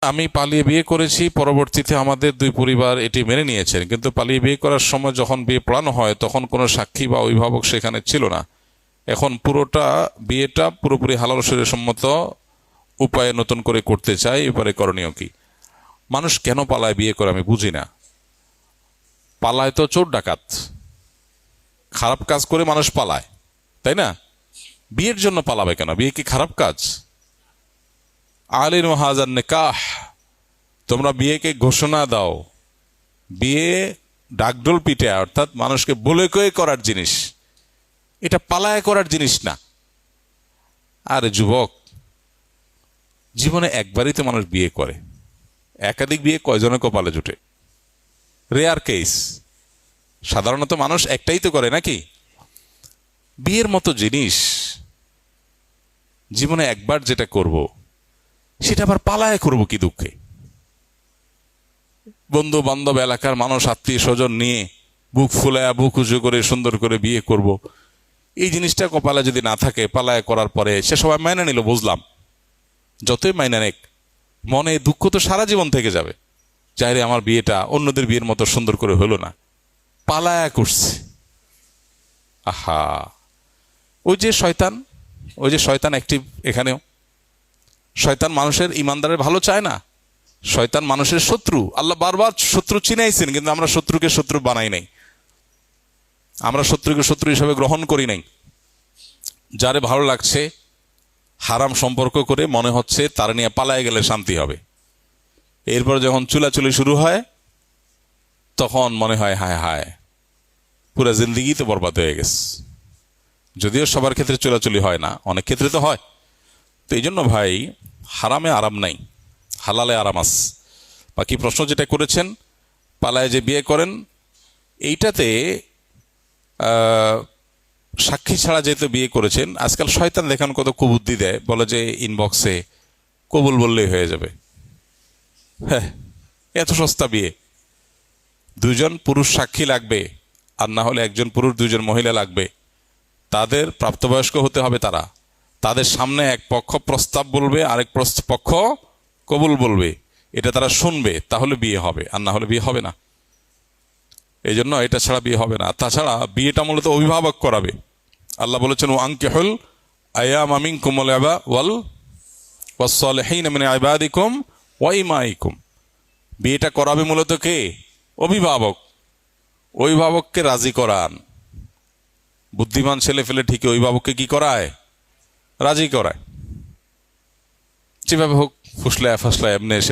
আমি পালিয়ে বিয়ে করেছি, পরবর্তীতে আমাদের দুই পরিবার এটি মেনে নিয়েছেন, কিন্তু পালিয়ে বিয়ে করার সময় যখন বিয়ে পড়ানো হয় তখন কোনো সাক্ষী বা অভিভাবক সেখানে ছিল না। এখন বিয়েটা পুরোপুরি হালাল শরীয়সম্মত উপায়ে নতুন করে করতে চাই, এবারে করণীয় কি? মানুষ কেন পালায় বিয়ে করে আমি বুঝি না। পালায় তো চোর ডাকাত, খারাপ কাজ করে মানুষ পালায়, তাই না? বিয়ের জন্য পালাবে কেন? বিয়ে কি খারাপ কাজ? আলিন হাজার নিকাহ, তোমরা বিয়েকে ঘোষণা দাও। বিয়ে ডাকডোল পিটে, অর্থাৎ মানুষকে বলে কয়ে করার জিনিস, এটা পালায় করার জিনিস না। আরে যুবক, জীবনে একবারই তো মানুষ বিয়ে করে, একাধিক বিয়ে কয়জনে কপালে জুটে? Rare case. সাধারণত মানুষ একটাই তো করে, নাকি? বিয়ের মতো জিনিস জীবনে একবার যেটা করব সেটা আবার পালায় করব কি দুঃখে? বন্ধু বান্ধব, এলাকার মানুষ, আত্মীয় স্বজন নিয়ে বুক ফুলায়া বুক উঁচু করে সুন্দর করে বিয়ে করব, এই জিনিসটা কপালে যদি না থাকে, পালায় করার পরে সে সবাই মাইনা নিল, বুঝলাম। যতই মাইনা নেক, মনে দুঃখ তো সারা জীবন থেকে যাবে। চাইলে আমার বিয়েটা অন্যদের বিয়ের মতো সুন্দর করে হলো না, পালায়া করছে। আহা, ওই যে শয়তান অ্যাক্টিভ এখানেও। শয়তান মানুষের ইমানদারের ভালো চায় না। শয়তান মানুষের শত্রু। আল্লাহ বারবার শত্রু চিনাইছেন, কিন্তু আমরা শত্রুকে শত্রু বানাই নাই, আমরা শত্রুকে শত্রু হিসাবে গ্রহণ করি নাই। যারে ভালো লাগছে হারাম সম্পর্ক করে মনে হচ্ছে তার নিয়ে পালায় গেলে শান্তি হবে, এরপর যখন চুলাচুলি শুরু হয় তখন মনে হয় হায় হায়, পুরা জিন্দিগি তো বরবাদ হয়ে গেছে। যদিও সবার ক্ষেত্রে চুলাচুলি হয় না, অনেক ক্ষেত্রে তো হয়। তো এই জন্য ভাই, হারামে আরাম নাই, হালালে আরাম আস। বাকি প্রশ্ন যেটা করেছেন, পালায় যে বিয়ে করেন, এইটাতে সাক্ষী ছাড়া যেহেতু বিয়ে করেছেন, আজকাল শয়তান দেখান কত কুবুদ্ধি দেয়, বলে যে ইনবক্সে কবুল বললেই হয়ে যাবে। হ্যাঁ, এত সস্তা বিয়ে। দুজন পুরুষ সাক্ষী লাগবে, আর না হলে একজন পুরুষ দুজন মহিলা লাগবে। তাদের প্রাপ্তবয়স্ক হতে হবে। তাদের সামনে এক পক্ষ প্রস্তাব বলবে, আরেক পক্ষ কবুল বলবে, এটা তারা শুনবে, তাহলে বিয়ে হবে, আর না হলে বিয়ে হবে না। এই জন্য এটা ছাড়া বিয়ে হবে না। তাছাড়া বিয়েটা মূলত অভিভাবক করাবে। আল্লাহ বলেছেন, ও আনকিহুল আয়ামা মিনকুম ওয়াস-সালিহিনা মিন ইবাদিকুম ওয়া ইমাইকুম। বিয়েটা করাবে মূলত কে? অভিভাবক। অভিভাবককে রাজি করান। বুদ্ধিমান ছেলে ফেলে ঠিকই অভিভাবককে কি করায়? রাজি করায়। যেভাবে হোক, ফুসলায় ফাসলায় এমনি এসে